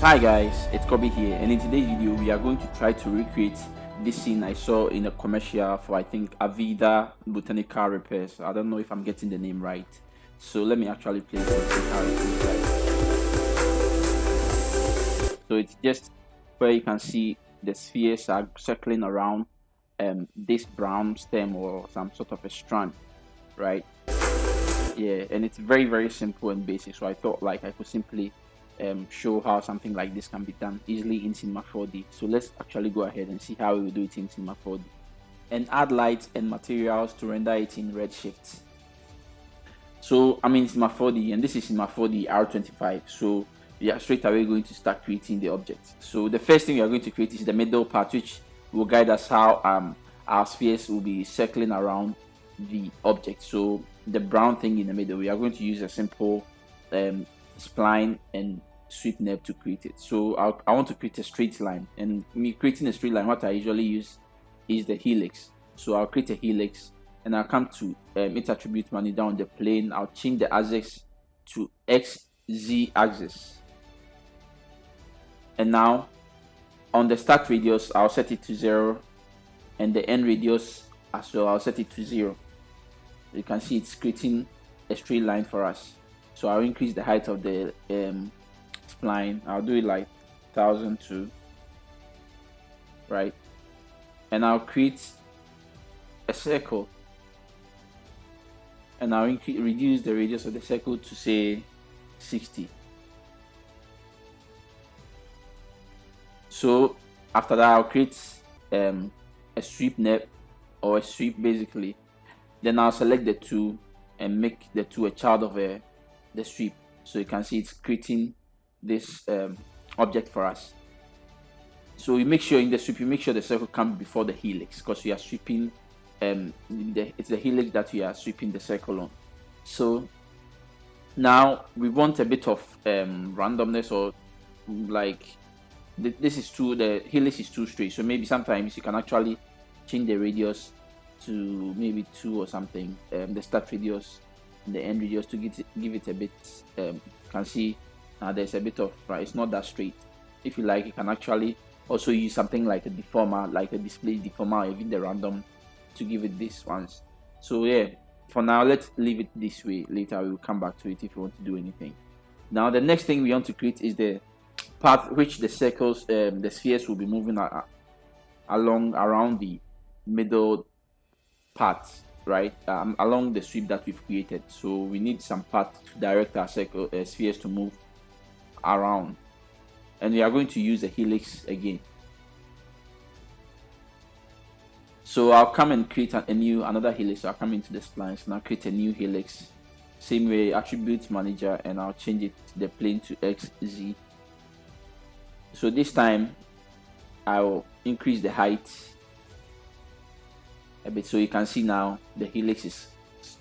Hi guys, it's Kobe here, and in today's video we are going to try to recreate this scene I saw in a commercial for I think Avida Botanical Repairs. I don't know if I'm getting the name right, so let me actually play it and see how it looks like. So it's just where you can see the spheres are circling around this brown stem or some sort of a strand, right? Yeah, and it's very simple and basic, so I thought like I could simply show how something like this can be done easily in Cinema 4D. So let's actually go ahead and see how we will do it in Cinema 4D and add lights and materials to render it in Redshift. So I'm in Cinema 4D and this is Cinema 4D R25. So we are straight away going to start creating the object. So the first thing we are going to create is the middle part, which will guide us how our spheres will be circling around the object. So the brown thing in the middle, we are going to use a simple spline and sweep nerve to create it. So I want to create a straight line, and me creating a straight line, what I usually use is the helix. So I'll create a helix and I'll come to its attribute manager down the plane. I'll change the axis to XZ axis, and now on the start radius I'll set it to 0, and the end radius as well I'll set it to 0. You can see it's creating a straight line for us. So I'll increase the height of the spline. I'll do it like 1002, right? And I'll create a circle, and I'll reduce the radius of the circle to say 60. So after that I'll create a sweep net or a sweep basically. Then I'll select the 2 and make the 2 a child of the sweep. So you can see it's creating this object for us. So you make sure in the sweep, you make sure the circle comes before the helix, because we are sweeping it's the helix that we are sweeping the circle on. So now we want a bit of randomness, or like this is the helix is too straight, so maybe sometimes you can actually change the radius to maybe 2 or something, the start radius and the end radius, to give it a bit you can see now there's a bit of it's not that straight. If you like, you can actually also use something like a deformer, like a display deformer, or even the random, to give it this once. So yeah, for now let's leave it this way. Later we will come back to it if you want to do anything. Now the next thing we want to create is the path which the circles the spheres will be moving around the middle part, right, along the sweep that we've created. So we need some path to direct our spheres to move around, and we are going to use a helix again. So I'll come and create another helix. So I'll come into the splines and I'll create a new helix, same way, attribute manager, and I'll change it the plane to XZ. So this time I'll increase the height a bit, so you can see now the helix is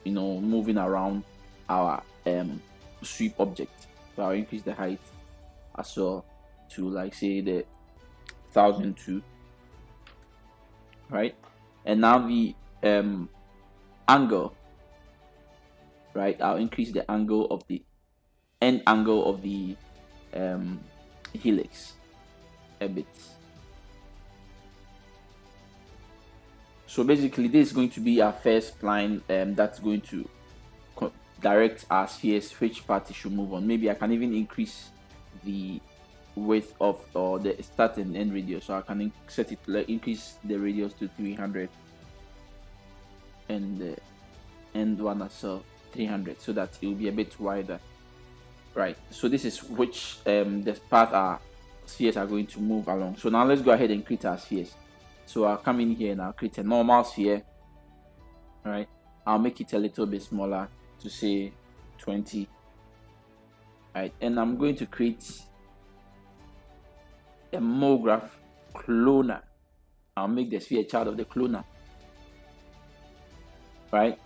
moving around our sweep object. So I'll increase the height as well to like say the 1002, right? And now the angle, right, I'll increase the angle of the end angle of the helix a bit. So basically this is going to be our first spline that's going to direct our spheres which part it should move on. Maybe I can even increase the width of or the start and end radius, so I can set it like increase the radius to 300 and the end one as well 300, so that it will be a bit wider, right? So this is which the path our spheres are going to move along. So now let's go ahead and create our spheres. So I'll come in here and I'll create a normal sphere, right? I'll make it a little bit smaller to say 20, right? And I'm going to create a Mograph cloner. I'll make the sphere a child of the cloner, right?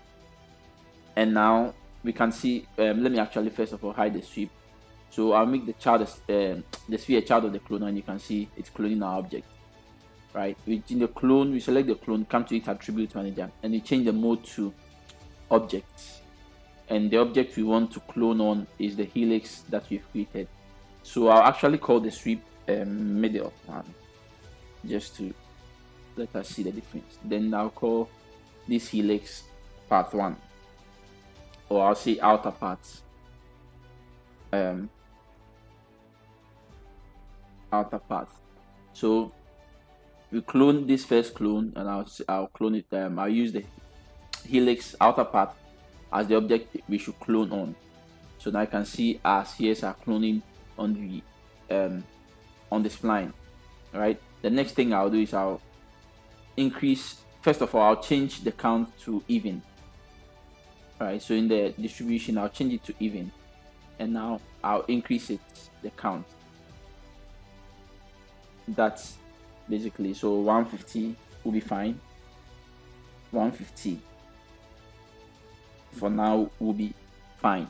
And now we can see, let me actually first of all hide the sweep. So I'll make the sphere a child of the cloner, and you can see it's cloning our object. Right, in the clone, we select the clone, come to its attribute manager, and we change the mode to objects. And the object we want to clone on is the helix that we've created. So I'll actually call the sweep middle one, just to let us see the difference. Then I'll call this helix path 1, or I'll say outer path, outer path. So we clone this first clone, and I'll clone it. I'll use the helix outer path as the object we should clone on. So now I can see our spheres are cloning on the spline. All right. The next thing I'll do is I'll increase. First of all, I'll change the count to even. All right. So in the distribution, I'll change it to even, and now I'll increase it, the count. That's basically, so 150 will be fine. 150 for now will be fine.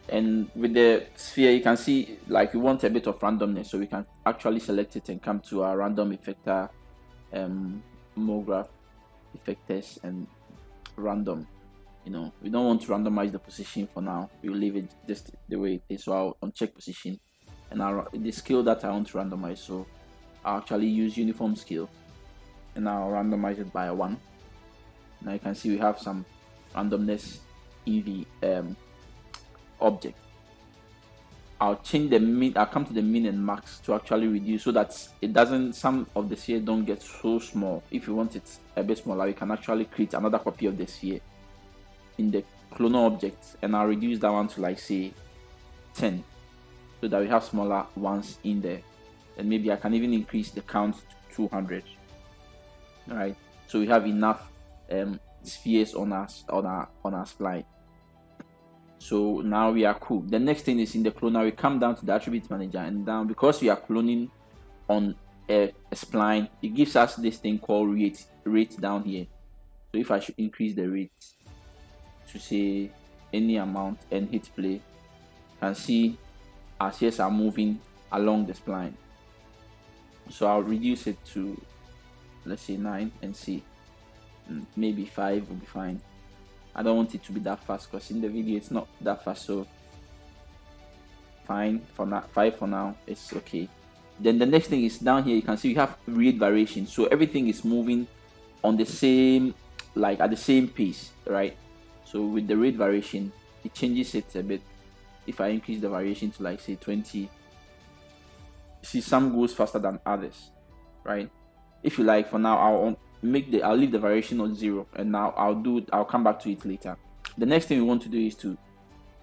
And with the sphere, you can see like we want a bit of randomness, so we can actually select it and come to our random effector, Mograph effectors and random. You know, we don't want to randomize the position for now. We'll leave it just the way it is. So I'll uncheck position, and the scale that I want to randomize, so I'll actually use uniform scale, and I'll randomize it by 1. Now you can see we have some randomness in the object. I'll change the mean. I'll come to the min and max to actually reduce, so that it doesn't, some of the sphere don't get so small. If you want it a bit smaller, you can actually create another copy of the sphere in the clonal object, and I'll reduce that one to like say 10, so that we have smaller ones in there. And maybe I can even increase the count to 200. All right, so we have enough spheres on our spline. So now we are cool. The next thing is in the cloner, we come down to the attribute manager, and down, because we are cloning on a spline, it gives us this thing called rate down here. So if I should increase the rate to say any amount and hit play, you can see our spheres are moving along the spline. So I'll reduce it to, let's say 9, and see, maybe 5 will be fine. I don't want it to be that fast, because in the video it's not that fast, so fine for now. 5 for now, it's okay. Then the next thing is down here, you can see we have rate variation, so everything is moving on the same, like at the same pace, right? So with the rate variation, it changes it a bit. If I increase the variation to like say 20, see some goes faster than others, right? If you like, for now I'll leave the variation on 0, and now I'll come back to it later. The next thing we want to do is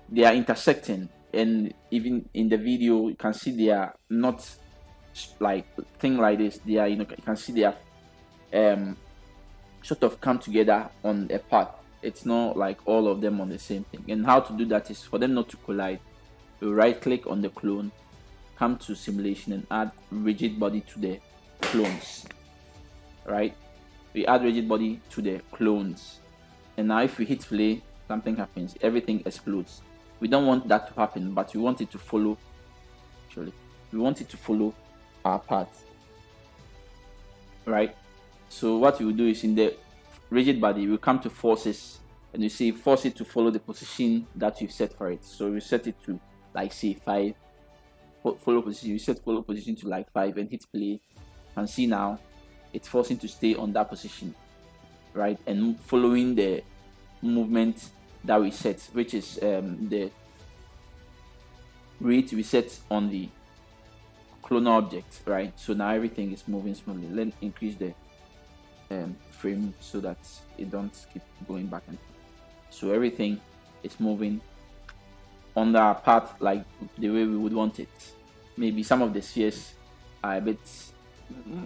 they are intersecting, and even in the video you can see they are not like thing like this. They are, you can see they are sort of come together on a path. It's not like all of them on the same thing. And how to do that is for them not to collide. We right click on the clone, come to simulation, and add rigid body to the clones. Right, we add rigid body to the clones, and now if we hit play, something happens, everything explodes. We don't want that to happen, but we want it to follow. Actually, we want it to follow our path, right? So what we will do is in the rigid body, we come to forces, and you see force it to follow the position that you've set for it. So we set it to like say 5. Follow position. You set follow position to like 5 and hit play, and see now it's forcing to stay on that position, right? And following the movement that we set, which is the rate we set on the clonal object, right? So now everything is moving smoothly. Let's increase the frame so that it don't keep going back and forth. So everything is moving on the path like the way we would want it. Maybe some of the spheres are a bit,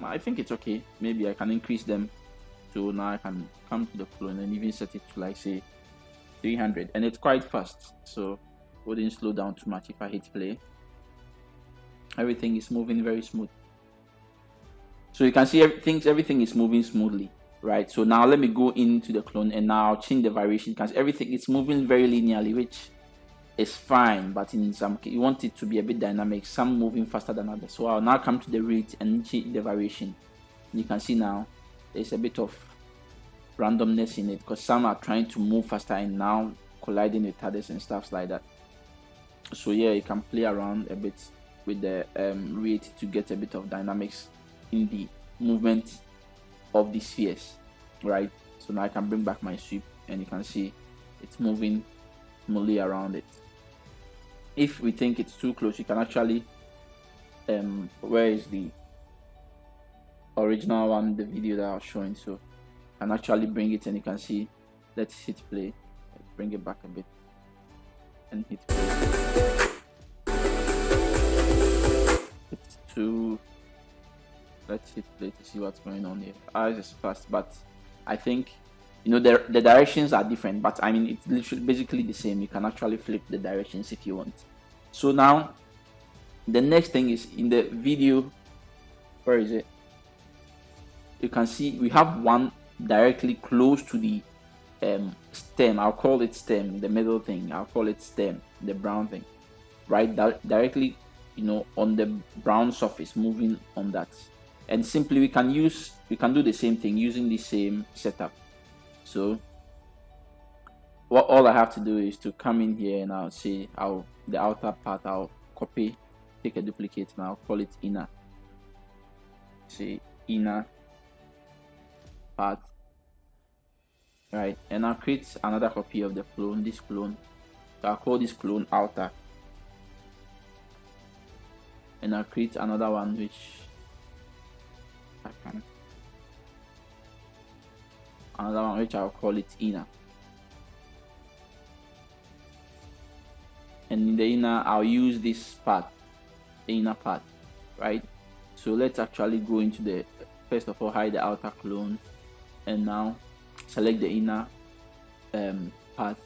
I think it's okay. Maybe I can increase them, so now I can come to the clone and even set it to like say 300, and it's quite fast, so wouldn't slow down too much if I hit play. Everything is moving very smooth. So you can see everything is moving smoothly, right? So now let me go into the clone, and now I'll change the variation, because everything is moving very linearly, which is fine, but in some case you want it to be a bit dynamic, some moving faster than others. So I'll now come to the rate and change the variation. You can see now there's a bit of randomness in it, because some are trying to move faster and now colliding with others and stuff like that. So yeah, you can play around a bit with the rate to get a bit of dynamics in the movement of the spheres, right? So now I can bring back my sweep and you can see it's moving smoothly around it. If we think it's too close, you can actually where is the original one, the video that I was showing? So you can actually bring it and you can see. Let's hit play. Let's bring it back a bit and hit play. It's too. Let's hit play to see what's going on here. Ours is fast, but I think, you know, the directions are different, but I mean it's literally basically the same. You can actually flip the directions if you want. So now the next thing is in the video. Where is it? You can see we have one directly close to the stem. I'll call it stem, the middle thing. I'll call it stem, the brown thing, right? Directly, you know, on the brown surface, moving on that. And simply we can do the same thing using the same setup. So what all I have to do is to come in here and I'll say the outer part I'll copy, take a duplicate, and I'll call it inner. Say inner part, right? And I'll create another copy of the clone, this clone. So I'll call this clone outer, and I'll create another one which I'll call it inner. And in the inner I'll use this part, the inner part, right? So let's actually go into the, first of all, hide the outer clone, and now select the inner path,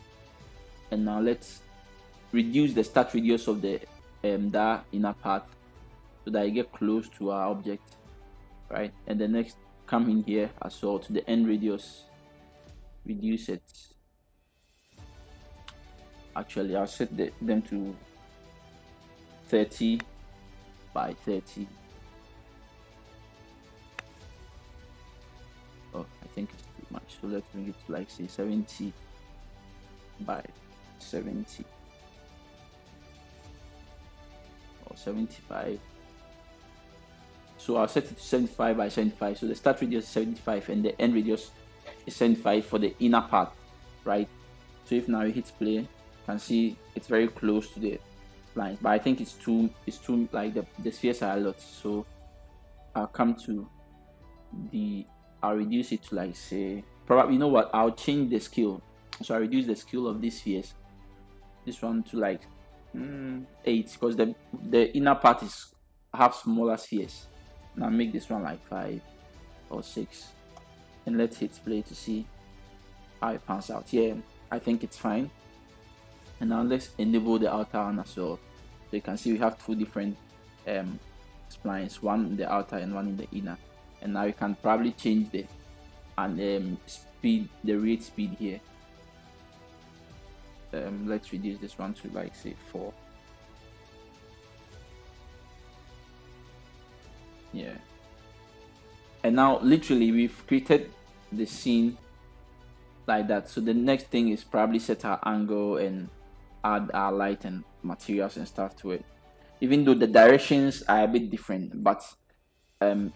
and now let's reduce the start radius of the that inner path so that I get close to our object, right? And the next, come in here as well to the end radius, reduce it. Actually I'll set them to 30 by 30. Oh, I think it's too much, so let's bring it to like say 70 by 70 or 75. So I'll set it to 75 by 75. So the start radius is 75 and the end radius is 75 for the inner part, right? So if now you hit play, you can see it's very close to the lines, but I think it's too like the spheres are a lot. So I'll come to I'll reduce it to like say, probably, you know what, I'll change the scale. So I reduce the scale of these spheres, this one to like 8, because the inner part have smaller spheres. Now make this one like 5 or 6, and let's hit play to see how it pans out. Yeah, I think it's fine. And now let's enable the outer one as well. So you can see we have two different splines, one in the outer and one in the inner. And now you can probably change the speed, the rate speed here. Let's reduce this one to like say 4. Yeah. And now literally we've created the scene like that. So the next thing is probably set our angle and add our light and materials and stuff to it. Even though the directions are a bit different, but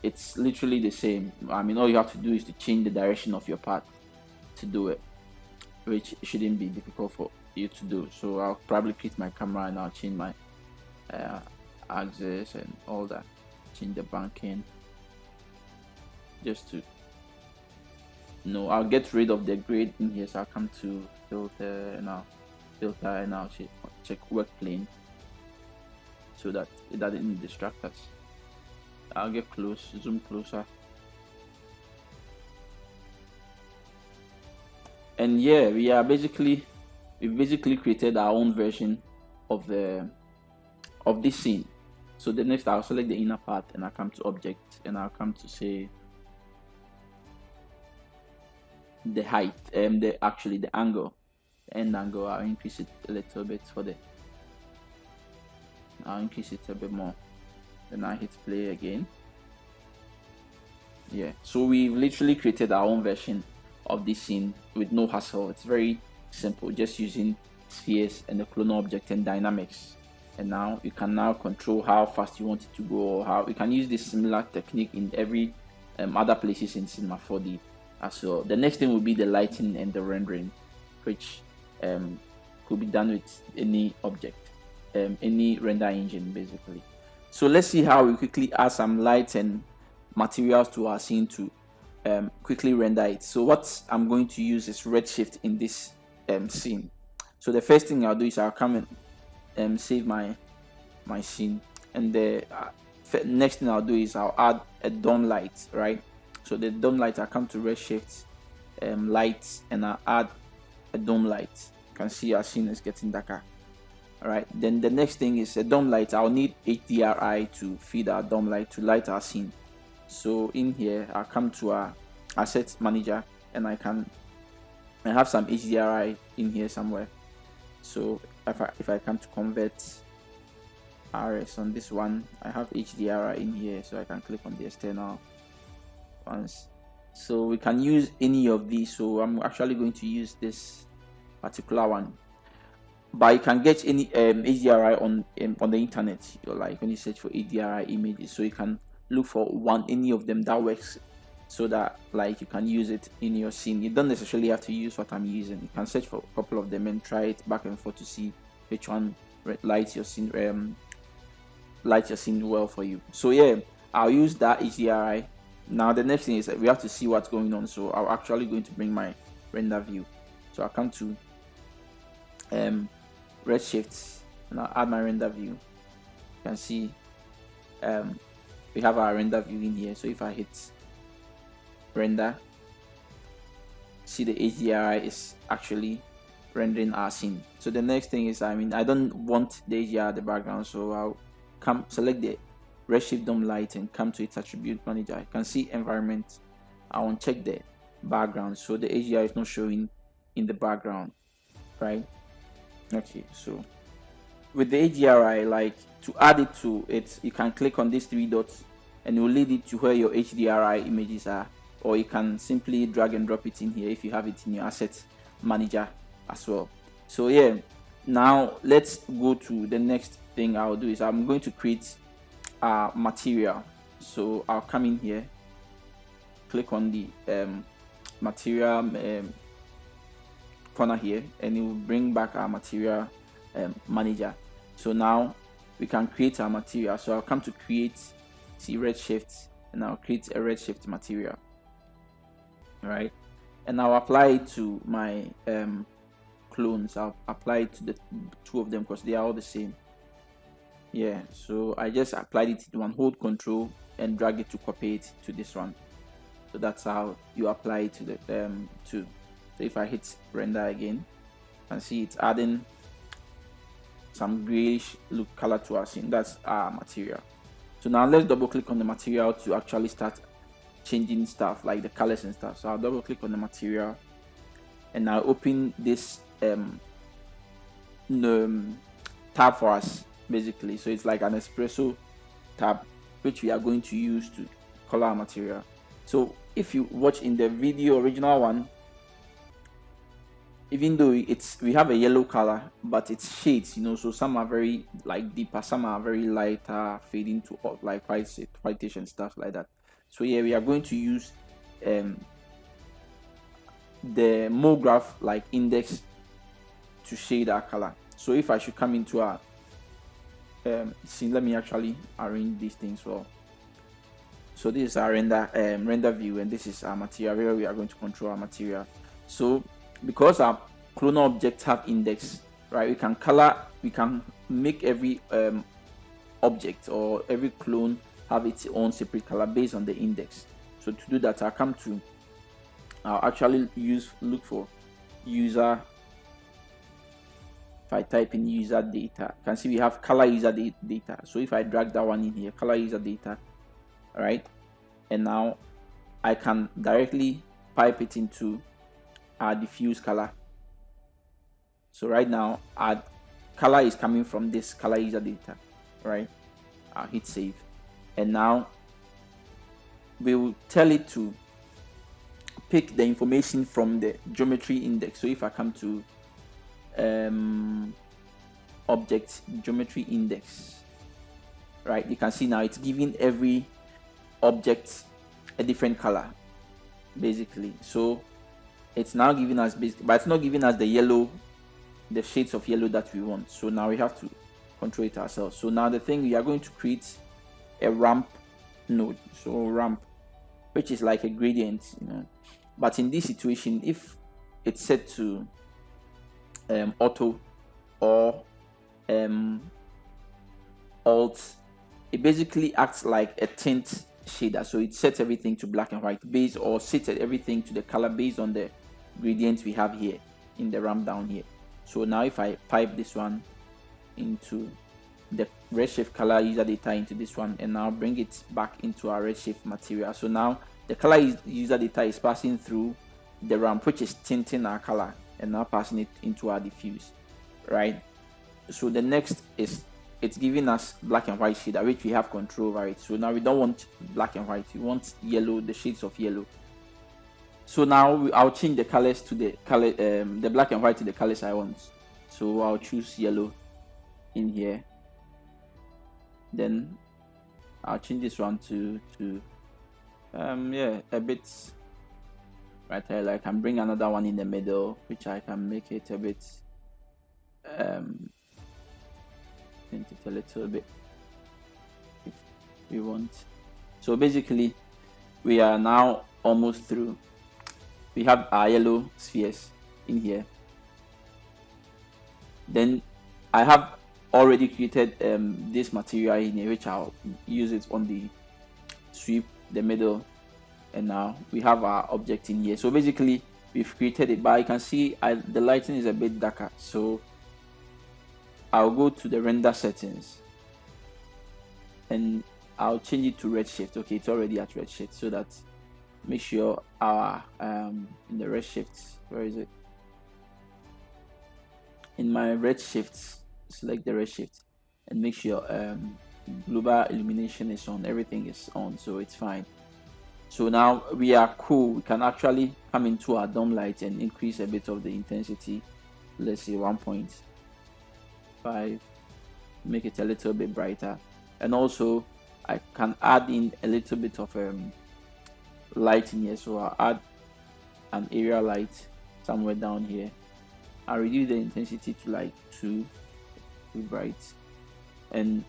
it's literally the same. I mean, all you have to do is to change the direction of your path to do it, which shouldn't be difficult for you to do. So I'll probably click my camera and I'll change my axis and all that, change the banking, just to I'll get rid of the grade in here. So I'll come to filter and I'll check work plane so that it doesn't distract us. I'll get close, zoom closer, and yeah, we've basically created our own version of this scene. So the next, I'll select the inner part and I'll come to object and I'll come to say the height, the angle, the end angle. I'll increase it a little bit I'll increase it a bit more. Then I hit play again. Yeah, so we've literally created our own version of this scene with no hassle. It's very simple, just using spheres and the clone object and dynamics. and now you can now control how fast you want it to go, or how you can use this similar technique in every other places in Cinema 4D as well. The next thing will be the lighting and the rendering, which could be done with any object, any render engine basically. So let's see how we quickly add some lights and materials to our scene to quickly render it. So what I'm going to use is redshift in this scene. So the first thing I'll do is I'll come and save my scene, and the next thing I'll do is I'll add a dawn light, right? So the dawn light, I come to redshift, lights, and I'll add a dawn light. You can see our scene is getting darker. All right, then the next thing is a dome light. I'll need HDRI to feed our dome light to light our scene. So in here, I'll come to our asset manager, and I have some HDRI in here somewhere. So if I come to convert RS on this one, I have HDRI in here, so I can click on the external ones. So we can use any of these. So I'm actually going to use this particular one. But you can get any HDRI on the internet. You're like when you search for HDRI images, so you can look for any of them that works, so that like you can use it in your scene. You don't necessarily have to use what I'm using. You can search for a couple of them and try it back and forth to see which one lights your scene well for you. So yeah, I'll use that HDRI. Now the next thing is that we have to see what's going on. So I'm actually going to bring my render view. So I'll come to redshift, and I'll add my render view. You can see we have our render view in here. So if I hit render, see the HDRI is actually rendering our scene. So the next thing is, I don't want the HDRI at the background, so I'll select the redshift dome light and come to its attribute manager. You can see environment. I'll uncheck the background, so the HDRI is not showing in the background, right? Okay, so with the HDRI, like to add it to it, you can click on these 3 dots and it will lead it to where your HDRI images are, or you can simply drag and drop it in here if you have it in your asset manager as well. So yeah, now let's go to the next thing I'll do is I'm going to create a material. So I'll come in here, click on the material corner here, and it will bring back our material manager. So now we can create our material. So I'll come to create, see redshift, and I'll create a redshift material. All right, and I'll apply it to my clones. I'll apply it to the 2 of them because they are all the same. Yeah, so I just applied it to one, hold control and drag it to copy it to this one. So that's how you apply it to the two. So if I hit render again, you can see it's adding some grayish look color to our scene. That's our material. So now let's double click on the material to actually start changing stuff like the colors and stuff. So I'll double click on the material, and I'll open this tab for us basically. So it's like an espresso tab which we are going to use to color our material. So if you watch in the video original one, even though we have a yellow color, but it's shades, so some are very like deeper, some are very lighter, fading to like whitish and stuff like that. So yeah, we are going to use the Mograph like index to shade our color. So if I should come into our scene, let me actually arrange these things well. So this is our render view, and this is our material where we are going to control our material. So because our clonal objects have index, right, we can make every object or every clone have its own separate color based on the index. So to do that, I'll actually look for user. If I type in user data, you can see we have color user data. So if I drag that one in here, color user data, all right, and now I can directly pipe it into our diffuse color. So right now our color is coming from this color user data, right? I'll hit save, and now we will tell it to pick the information from the geometry index. So if I come to object geometry index, right? You can see now it's giving every object a different color basically. So it's now giving us but it's not giving us the yellow, the shades of yellow that we want. So now we have to control it ourselves. So now the thing, we are going to create a ramp node. So ramp, which is like a gradient, but in this situation, if it's set to auto or alt, it basically acts like a tint shader. So it sets everything to black and white based, or sets everything to the color based on the gradient we have here in the ramp down here. So now if I pipe this one into the redshift color user data into this one, and now bring it back into our redshift material. So now the color user data is passing through the ramp, which is tinting our color, and now passing it into our diffuse, right? So the next is it's giving us black and white shader, which we have control over it. So now we don't want black and white, we want yellow, the shades of yellow. So now I'll change the colors to the color, the black and white to the colors I want. So I'll choose yellow in here. Then I'll change this one to yeah, a bit right here. I can bring another one in the middle, which I can make it a bit paint it a little bit if we want. So basically we are now almost through. We have our yellow spheres in here. Then I have already created this material in here, which I'll use it on the sweep, the middle, and now we have our object in here. So basically we've created it, but you can see the lighting is a bit darker, so I'll go to the render settings and I'll change it to redshift. Okay, it's already at redshift, so that make sure our in the redshift, where is it? In my redshift, select the redshift and make sure global illumination is on, everything is on, so it's fine. So now we are cool. We can actually come into our dome light and increase a bit of the intensity. Let's say 1.5, make it a little bit brighter, and also I can add in a little bit of light in here. So I'll add an area light somewhere down here. I'll reduce the intensity to like 2, too bright. And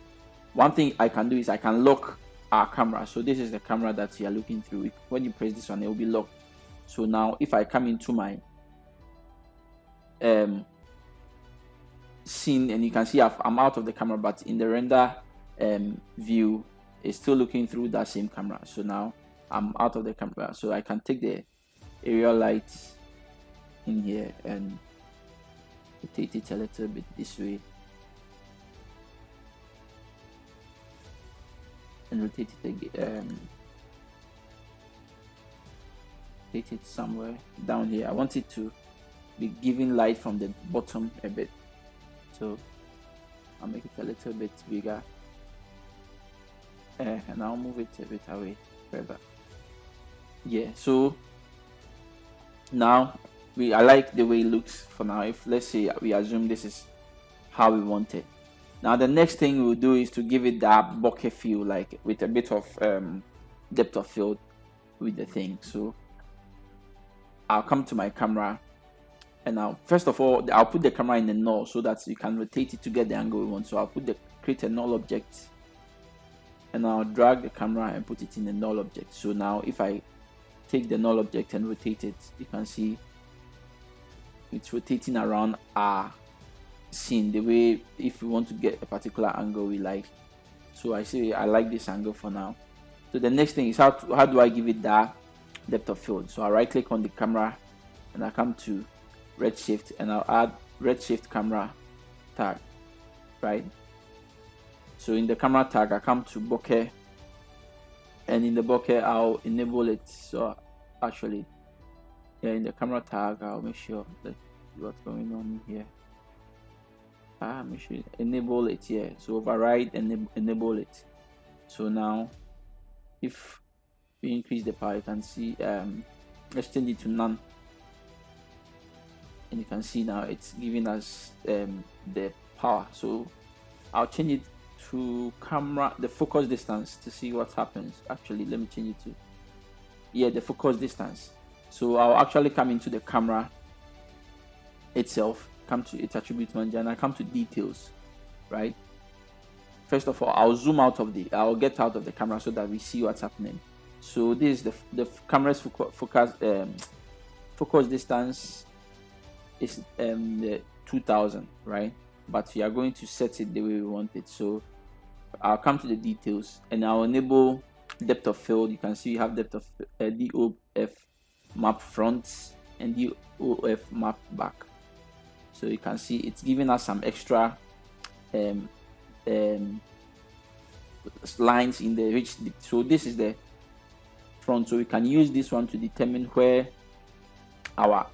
one thing I can do is I can lock our camera. So this is the camera that you are looking through. When you press this one, it will be locked. So now if I come into my scene, and you can see I'm out of the camera, but in the render view it's still looking through that same camera. So now I'm out of the camera, so I can take the area light in here and rotate it a little bit this way, and rotate it again, rotate it somewhere down here. I want it to be giving light from the bottom a bit, so I'll make it a little bit bigger, and I'll move it a bit away further. Yeah, so now I like the way it looks for now. If let's say we assume this is how we want it, now the next thing we'll do is to give it that bokeh feel, like with a bit of depth of field with the thing. So I'll come to my camera, and now first of all I'll put the camera in the null so that you can rotate it to get the angle we want. So I'll create a null object, and I'll drag the camera and put it in the null object. So now if I take the null object and rotate it, you can see it's rotating around our scene the way if we want to get a particular angle we like. So I say I like this angle for now. So the next thing is how do I give it that depth of field. So I right click on the camera and I come to redshift, and I'll add redshift camera tag, right? So in the camera tag I come to bokeh, and in the bokeh I'll enable it. So actually, yeah, in the camera tag I'll make sure that what's going on here. Make sure enable it here. So override and enable it. So now if we increase the power, you can see let's change it to none, and you can see now it's giving us the power. So I'll change it to camera, the focus distance, to see what happens. Actually, let me change it to, yeah, the focus distance. So I'll actually come into the camera itself, come to its attribute manager, and I come to details, right? First of all, I'll zoom out of the, I'll get out of the camera so that we see what's happening. So this is the camera's focus distance is the 2000, right? But we are going to set it the way we want it. So I'll come to the details and I'll enable depth of field. You can see you have depth of DOF map front and DOF map back. So you can see it's giving us some extra lines in the reach. So this is the front, so we can use this one to determine where our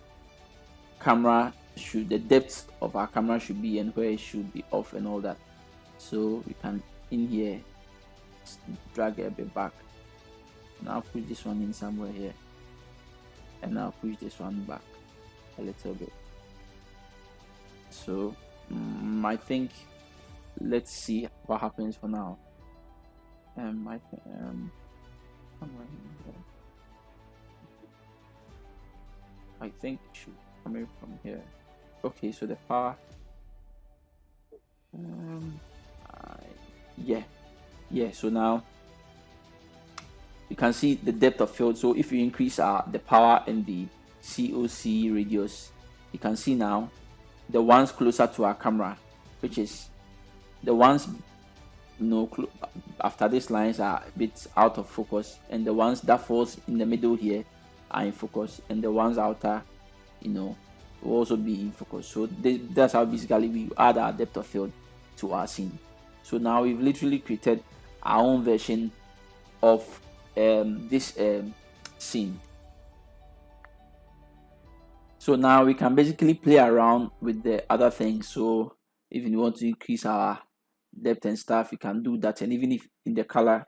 camera should, the depth of our camera should be, and where it should be off and all that. So we can in here drag it a bit back. Now push this one in somewhere here, and now push this one back a little bit. So I think let's see what happens for now. I think it should come in from here. Okay, so the power, yeah, so now you can see the depth of field. So if you increase the power and the COC radius, you can see now the ones closer to our camera, which is the ones, you know, after these lines are a bit out of focus, and the ones that falls in the middle here are in focus, and the ones outer, you know, will also be in focus. So that's how basically we add our depth of field to our scene. So now we've literally created our own version of this scene. So now we can basically play around with the other things. So if you want to increase our depth and stuff, you can do that. And even if in the color,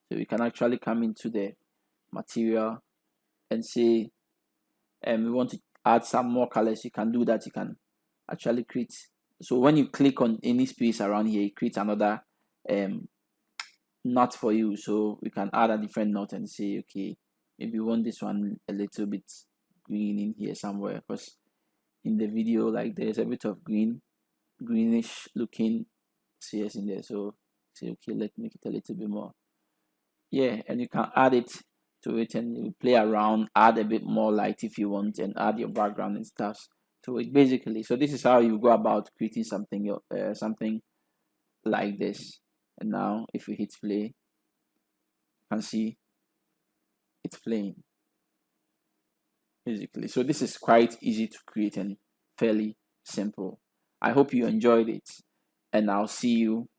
so we can actually come into the material and say we want to add some more colors. You can do that. You can actually create. So when you click on any space around here, it creates another knot for you. So we can add a different knot and say, okay, maybe we want this one a little bit green in here somewhere, because in the video, like, there's a bit of greenish looking CS in there. So say, okay, let's make it a little bit more, yeah, and you can add it to it and you play around, add a bit more light if you want, and add your background and stuff to it basically. So this is how you go about creating something like this. And now if we hit play, you can see it's playing basically. So this is quite easy to create and fairly simple. I hope you enjoyed it, and I'll see you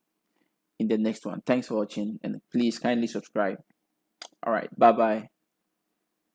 in the next one. Thanks for watching, and please kindly subscribe. All right, bye bye.